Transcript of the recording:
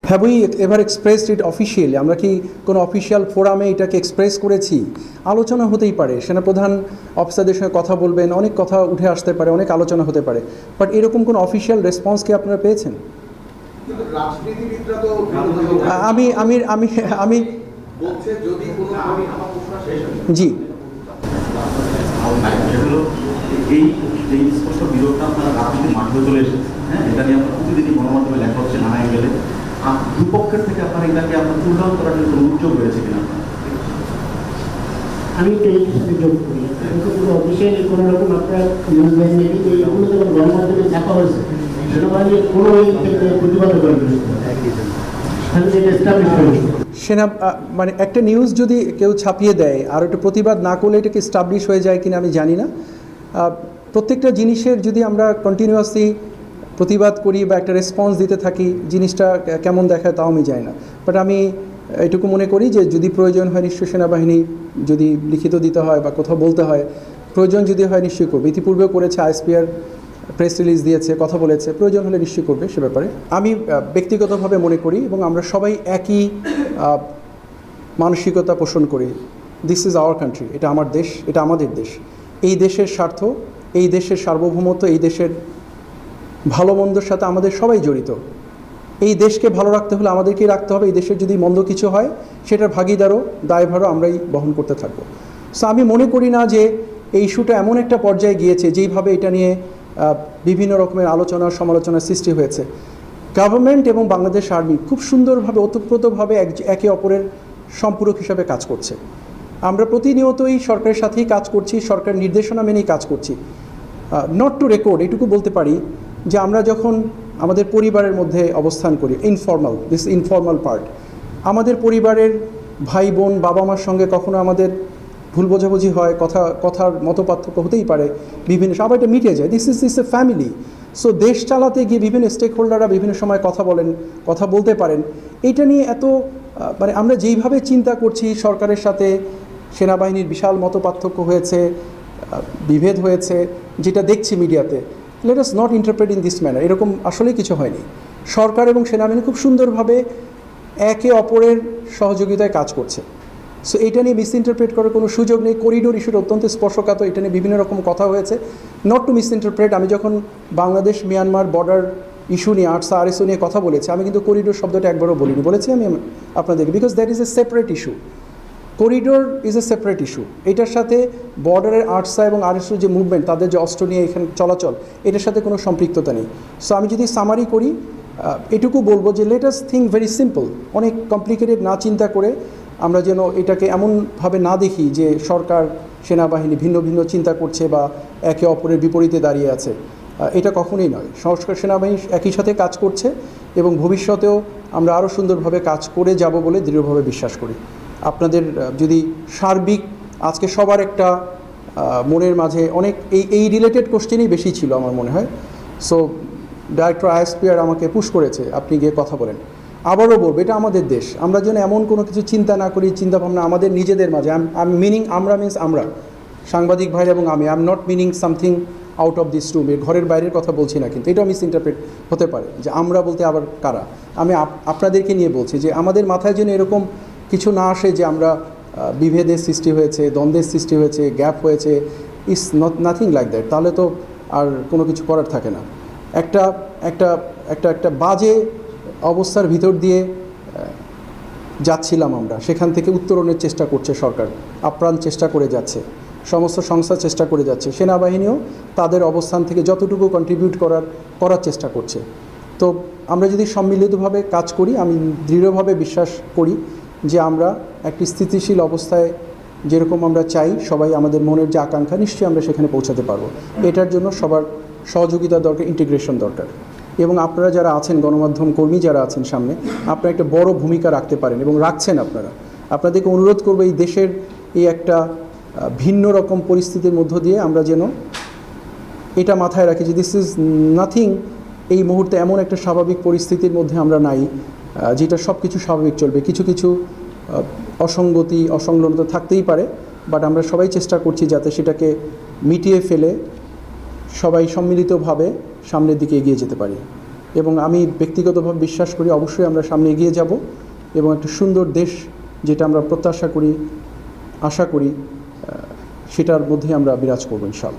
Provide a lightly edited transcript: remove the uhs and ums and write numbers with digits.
Have we ever expressed it officially? আমরা কি কোনো অফিসিয়াল ফোরামে এটাকে এক্সপ্রেস করেছি? আলোচনা হতেই পারে, সেনাপ্রধান অফিসারদের সঙ্গে কথা বলবেন, অনেক কথা উঠে আসতে পারে, অনেক আলোচনা হতে পারে, বাট এরকম কোনো অফিসিয়াল রেসপন্স কি আপনারা পেয়েছেন? আমি আমি আমি আমি জি, এই যে স্পষ্ট বিরোধটা আপনারা রাজনীতির মাঠে চলে এসেছে, হ্যাঁ, এটা নিয়ে আপনার প্রতিদিনই গণমাধ্যমে লেখা হচ্ছে নানা অ্যাঙ্গেলে। দুপক্ষের থেকে আপনারা এটাকে আপনার তুলনাও করার জন্য কোনো উদ্যোগ রয়েছে কিনা? আমি তো এই সাথে যোগ করি, অফিসিয়ালি কোনো রকম আপনার নিউজমেন্ট নেই, কিন্তু এইগুলো যখন গণমাধ্যমে দেখা হয়েছে সেনাবাহিনীর কোনো প্রতিবাদ করেন সেনা মানে একটা নিউজ যদি কেউ ছাপিয়ে দেয় আর একটা প্রতিবাদ না করলে এটাকে এস্টাবলিশ হয়ে যায় কিনা আমি জানি না। প্রত্যেকটা জিনিসের যদি আমরা কন্টিনিউয়াসলি প্রতিবাদ করি বা একটা রেসপন্স দিতে থাকি, জিনিসটা কেমন দেখায় তাও আমি জানি না। বাট আমি এটুকু মনে করি যে যদি প্রয়োজন হয় নিশ্চয়ই সেনাবাহিনী যদি লিখিত দিতে হয় বা কোথাও বলতে হয়, প্রয়োজন যদি হয় নিশ্চয়ই করবে। ইতিপূর্বেও করেছে, আইএসপিআর প্রেস রিলিজ দিয়েছে, কথা বলেছে, প্রয়োজন হলে নিশ্চয়ই করবে সে ব্যাপারে। আমি ব্যক্তিগতভাবে মনে করি এবং আমরা সবাই একই মানসিকতা পোষণ করি, দিস ইজ আওয়ার কান্ট্রি, এটা আমার দেশ, এটা আমাদের দেশ। এই দেশের স্বার্থ, এই দেশের সার্বভৌমত্ব, এই দেশের ভালো মন্দর সাথে আমাদের সবাই জড়িত। এই দেশকে ভালো রাখতে হলে আমাদেরকেই রাখতে হবে। এই দেশের যদি মন্দ কিছু হয় সেটার ভাগিদারও দায়ভারও আমরাই বহন করতে থাকবো। সো আমি মনে করি না যে এই ইস্যুটা এমন একটা পর্যায়ে গিয়েছে যেইভাবে এটা নিয়ে বিভিন্ন রকমের আলোচনা সমালোচনার সৃষ্টি হয়েছে। গভর্নমেন্ট এবং বাংলাদেশ আর্মি খুব সুন্দরভাবে ওতপ্রোতভাবে একে অপরের সম্পূরক হিসাবে কাজ করছে। আমরা প্রতিনিয়তই সরকারের সাথেই কাজ করছি, সরকার নির্দেশনা মেনেই কাজ করছি। নট টু রেকর্ড এটুকু বলতে পারি যে আমরা যখন আমাদের পরিবারের মধ্যে অবস্থান করি, ইনফর্মাল পার্ট, আমাদের পরিবারের ভাই বোন বাবা মার সঙ্গে কখনো আমাদের ভুল বোঝাবুঝি হয়, কথার মতপার্থক্য হতেই পারে, বিভিন্ন সব এটা মিটে যায়। This A family. সো দেশ চালাতে গিয়ে বিভিন্ন স্টেক হোল্ডাররা বিভিন্ন সময় কথা বলতে পারেন। এইটা নিয়ে এত মানে আমরা যেইভাবে চিন্তা করছি সরকারের সাথে সেনাবাহিনীর বিশাল মতপার্থক্য হয়েছে, বিভেদ হয়েছে, যেটা দেখছি মিডিয়াতে, let us not interpret in this manner. এরকম আসলেই কিছু হয়নি। সরকার এবং সেনাবাহিনী খুব সুন্দরভাবে একে অপরের সহযোগিতায় কাজ করছে। সো এটা নিয়ে মিসইন্টারপ্রেট করার কোনো সুযোগ নেই। করিডোর ইস্যুটা অত্যন্ত স্পর্শকাতর, এটা নিয়ে বিভিন্ন রকম কথা হয়েছে, নট টু মিসইন্টারপ্রেট। আমি যখন বাংলাদেশ মিয়ানমার বর্ডার ইস্যু নিয়ে আরএসও নিয়ে কথা বলেছি, আমি কিন্তু করিডোর শব্দটা একবারও বলিনি, বলেছি আমি আপনাদেরকে, because that is a separate issue. Corridor is a separate issue. এটার সাথে বর্ডারের আরসা এবং আরএসও যে মুভমেন্ট, তাদের যে অস্ত্র নিয়ে এখানে চলাচল, এটার সাথে কোনো সম্পৃক্ততা নেই। সো আমি যদি সামারি করি, এটুকু বলবো যে let us think very simple, অনেক কমপ্লিকেটেড না চিন্তা করে আমরা যেন এটাকে এমনভাবে না দেখি যে সরকার সেনাবাহিনী ভিন্ন ভিন্ন চিন্তা করছে বা একে অপরের বিপরীতে দাঁড়িয়ে আছে। এটা কখনোই নয়। সংস্কার সেনাবাহিনী একই সাথে কাজ করছে এবং ভবিষ্যতেও আমরা আরও সুন্দরভাবে কাজ করে যাব বলে দৃঢ়ভাবে বিশ্বাস করি। আপনাদের যদি সার্বিক আজকে সবার একটা মনের মাঝে অনেক এই রিলেটেড কোশ্চেনই বেশি ছিল আমার মনে হয়। সো ডাইরেক্টর আইএসপিআর আমাকে পুশ করেছে, আপনি গিয়ে কথা বলেন। আবারও বলবো, এটা আমাদের দেশ, আমরা যেন এমন কোনো কিছু চিন্তা না করি, চিন্তাভাবনা আমাদের নিজেদের মাঝে। আই মিনিং আমরা মিনস আমরা সাংবাদিক ভাই এবং আমি, I am not meaning something out of this room, ঘরের বাইরের কথা বলছি না, কিন্তু এটাও মিসইন্টারপ্রেট হতে পারে যে আমরা বলতে আবার কারা। আমি আপনাদেরকে নিয়ে বলছি যে আমাদের মাথায় যেন এরকম কিছু না আসে যে আমরা বিভেদের সৃষ্টি হয়েছে, দ্বন্দ্বের সৃষ্টি হয়েছে, গ্যাপ হয়েছে, is not nothing like that. তাহলে তো আর কোনো কিছু করার থাকে না। একটা একটা একটা একটা বাজে অবস্থার ভিতর দিয়ে যাচ্ছিলাম আমরা, সেখান থেকে উত্তরণের চেষ্টা করছে সরকার, আপ্রাণ চেষ্টা করে যাচ্ছে, সমস্ত সংস্থা চেষ্টা করে যাচ্ছে, সেনাবাহিনীও তাদের অবস্থান থেকে যতটুকু কন্ট্রিবিউট করার চেষ্টা করছে। তো আমরা যদি সম্মিলিতভাবে কাজ করি, আমি দৃঢ়ভাবে বিশ্বাস করি যে আমরা একটি স্থিতিশীল অবস্থায় যেরকম আমরা চাই, সবাই আমাদের মনের যে আকাঙ্ক্ষা, নিশ্চয়ই আমরা সেখানে পৌঁছাতে পারবো। এটার জন্য সবার সহযোগিতা দরকার, ইন্টিগ্রেশন দরকার। এবং আপনারা যারা আছেন, গণমাধ্যম কর্মী যারা আছেন সামনে, আপনারা একটা বড় ভূমিকা রাখতে পারেন এবং রাখছেন। আপনাদেরকে অনুরোধ করবো এই দেশের এই একটা ভিন্ন রকম পরিস্থিতির মধ্য দিয়ে আমরা যেন এটা মাথায় রাখি যে দিস ইজ নাথিং। এই মুহূর্তে এমন একটা স্বাভাবিক পরিস্থিতির মধ্যে আমরা নাই যেটা সব কিছু স্বাভাবিক চলবে। কিছু কিছু অসঙ্গতি অসংলগ্নতা থাকতেই পারে, বাট আমরা সবাই চেষ্টা করছি যাতে সেটাকে মিটিয়ে ফেলে সবাই সম্মিলিতভাবে সামনের দিকে এগিয়ে যেতে পারি। এবং আমি ব্যক্তিগতভাবে বিশ্বাস করি অবশ্যই আমরা সামনে এগিয়ে যাব এবং একটা সুন্দর দেশ যেটা আমরা প্রত্যাশা করি, আশা করি, সেটার মধ্যে আমরা বিরাজ করব ইনশাআল্লাহ।